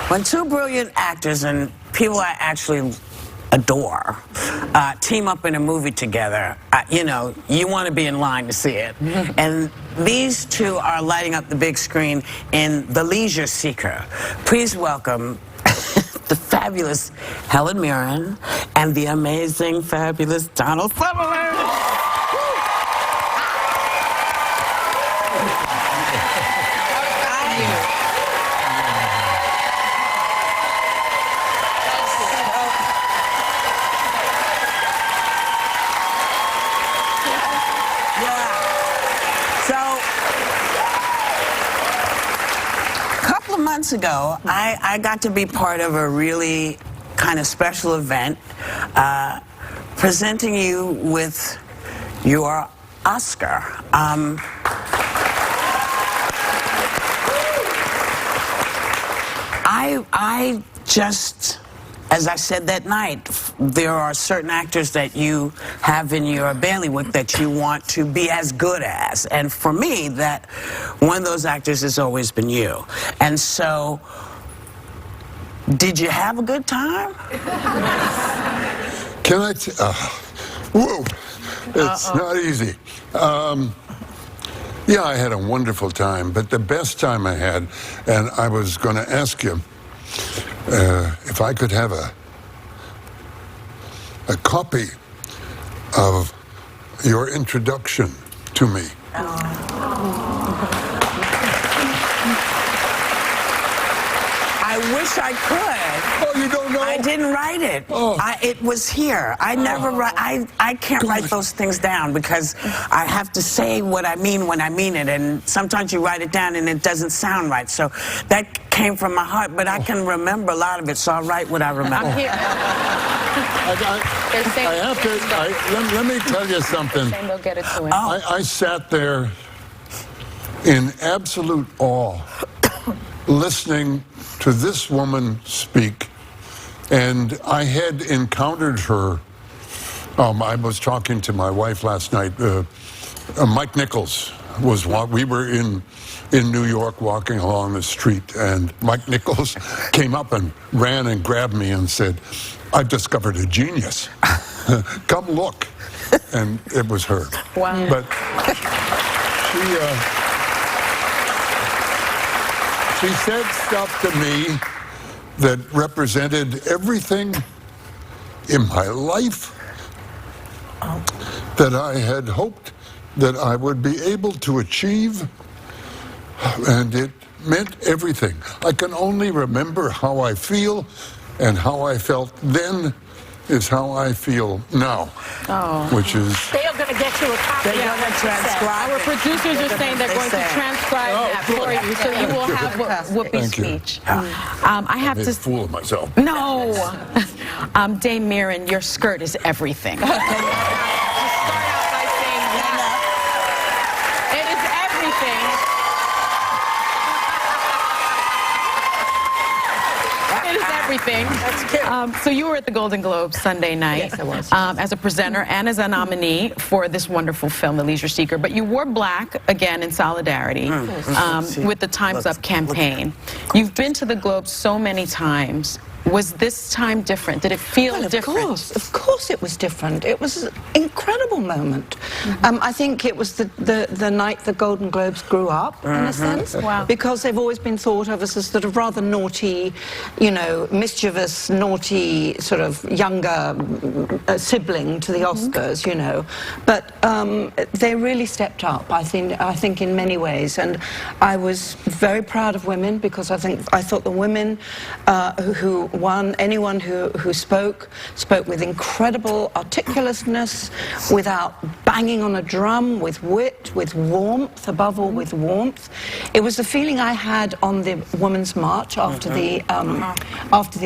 When two brilliant actors and people I actually adore team up in a movie together, you know, you want to be in line to see it. And these two are lighting up the big screen in The Leisure Seeker. Please welcome the fabulous Helen Mirren and the amazing, fabulous Donald Sutherland. Months ago, I got to be part of a really kind of special event, presenting you with your Oscar. I just, as I said that night, there are certain actors that you have in your bailiwick that you want to be as good as. And for me, that one of those actors has always been you. And so, did you have a good time? Can I whoa, it's not easy. Yeah, I had a wonderful time, but the best time I had, and I was going to ask you if I could have a copy of your introduction to me. I wish I could. Oh, you don't know? I didn't write it. Oh. It was here. I never write. I can't write those things down because I have to say what I mean when I mean it, and sometimes you write it down and it doesn't sound right. So that came from my heart, but I can remember a lot of it, so I'll write what I remember. I have to. Let me tell you something. They'll get it to him. I sat there in absolute awe, listening to this woman speak, and I had encountered her. I was talking to my wife last night. Mike Nichols was we were in New York walking along the street, and Mike Nichols came up and ran and grabbed me and said, "I've discovered a genius. Come look." And it was her. Wow. But she said stuff to me that represented everything in my life that I had hoped that I would be able to achieve, and it meant everything. I can only remember how I feel, and how I felt then is how I feel now, which is... They are going to get you a copy. They're going to transcribe. Our producers are saying they're going to transcribe that for you, so you will have Whoopi's speech. I have to... fool of myself. No. Dame Mirren, your skirt is everything. Just start out by saying that. It is everything. It is everything. That's cute. So you were at the Golden Globes Sunday night. Yes, I was. As a presenter and as a nominee for this wonderful film, The Leisure Seeker. But you wore black, again, in solidarity with the Time's Up campaign. You've been to the Globes so many times. Was this time different? Did it feel different? Of course it was different. It was an incredible moment. I think it was the night the Golden Globes grew up, in a sense. Wow. Because they've always been thought of as a sort of rather naughty, you know, mischievous, naughty, sort of younger sibling to the Oscars, you know. But they really stepped up, I think in many ways. And I was very proud of women, because I thought the women who won, anyone who spoke with incredible articulateness, without banging on a drum, with wit, with warmth, above all with warmth. It was the feeling I had on the Women's March after the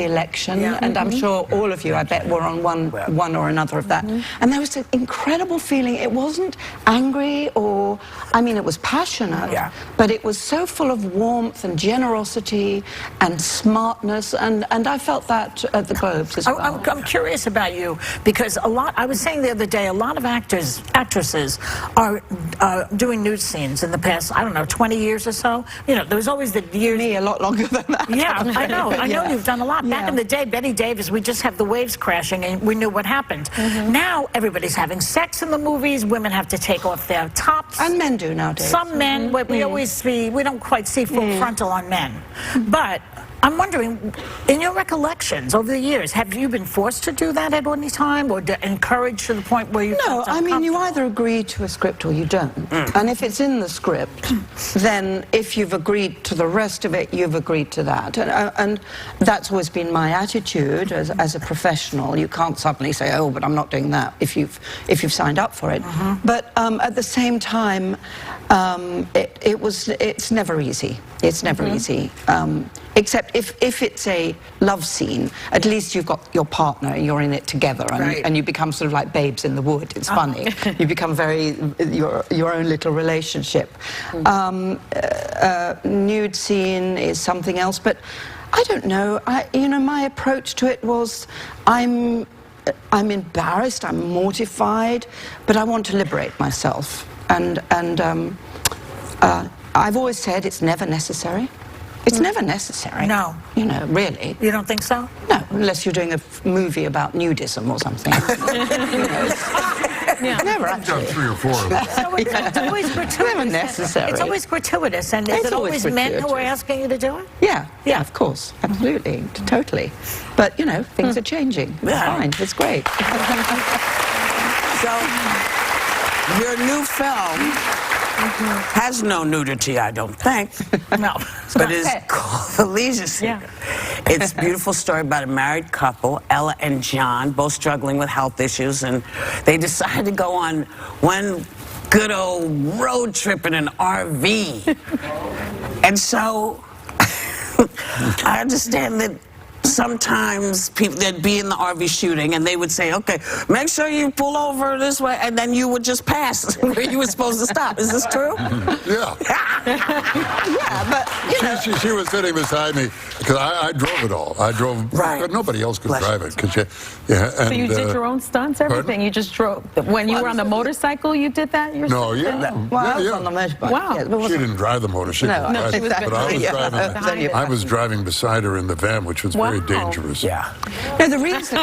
election, and I'm sure all of you, I bet, were on one or another of that. And there was an incredible feeling. It wasn't angry or, I mean, it was passionate, but it was so full of warmth and generosity and smartness, and I felt that at the Globes as well. I'm curious about you because I was saying the other day, a lot of actresses are doing nude scenes in the past, I don't know, 20 years or so. You know, there was always the years. Me, a lot longer than that. Yeah, I know. I know you've done a lot. Back Yeah. in the day, Betty Davis, we just have the waves crashing and we knew what happened. Now everybody's having sex in the movies. Women have to take off their tops. And men do nowadays. Some men, we always see, we don't quite see full frontal on men. But I'm wondering, in your recollections over the years, have you been forced to do that at any time or encouraged to the point where you No, felt I mean, you uncomfortable? either agree to a script or you don't. And if it's in the script, then if you've agreed to the rest of it, you've agreed to that. And that's always been my attitude as a professional. You can't suddenly say, oh, but I'm not doing that if you've signed up for it. But at the same time, it's never easy. It's never easy. Except if it's a love scene, at least you've got your partner, you're in it together, and you become sort of like babes in the wood. It's funny. You become very your own little relationship. Nude scene is something else, but I don't know. You know, my approach to it was, I'm embarrassed, I'm mortified, but I want to liberate myself. And I've always said it's never necessary. It's never necessary. No. You know, really. You don't think so? No, unless you're doing a movie about nudism or something. You know, never I've done actually. 3 or 4 of them. So it's always gratuitous. Never necessary. It's always gratuitous. And is It's it always always men who are gratuitous. asking you to do it? Yeah, of course. Absolutely. Totally. But, you know, things are changing. It's Yeah. fine. It's great. So, your new film has no nudity, I don't think. No. But it's called The Leisure Seeker. It's a beautiful story about a married couple, Ella and John, both struggling with health issues, and they decided to go on one good old road trip in an RV. And so, I understand that sometimes people, they'd be in the RV shooting and they would say, okay, make sure you pull over this way, and then you would just pass where you were supposed to stop. Is this true? Yeah. Yeah, but, you know. She was sitting beside me because I drove it all. I drove. Right. Nobody else could Bless drive it. Cause and, So you did your own stunts, everything? pardon? You just drove? When you were on the motorcycle, you did that yourself? No, yeah. Well, I was yeah. on the motorbike. Wow. Yeah, but She didn't drive the motorcycle. No, No, she was but I was Yeah. driving. Behind it. I was driving beside her in the van, which was very Wow. dangerous. Yeah. No, the reason,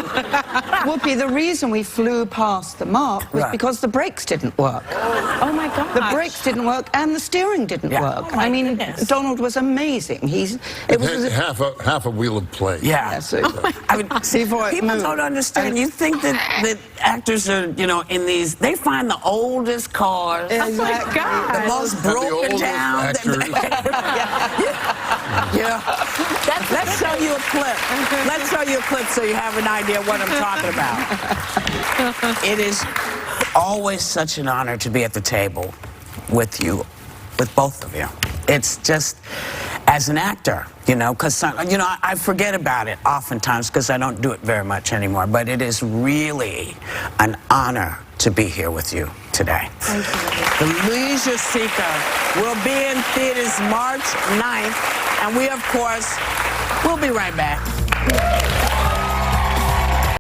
Whoopi, the reason we flew past the mark was Right. because the brakes didn't work. Oh, my God. The brakes didn't work and the steering didn't Yeah. work. Oh, my I mean, goodness. Donald was amazing. It was as if, half a wheel of play. Yeah. yeah, so, I mean, see, Before it people moved. don't understand. You think that actors are, you know, in these, they find the oldest cars, Oh, my God. the most And the broken oldest down. actors. Yeah. Let's show you a clip. Let's show you a clip so you have an idea what I'm talking about. It is always such an honor to be at the table with you, with both of you. It's just, as an actor, you know, because, you know, I forget about it oftentimes because I don't do it very much anymore, but it is really an honor to be here with you today. Thank you. The Leisure Seeker will be in theaters March 9th, and we, of course, will be right back.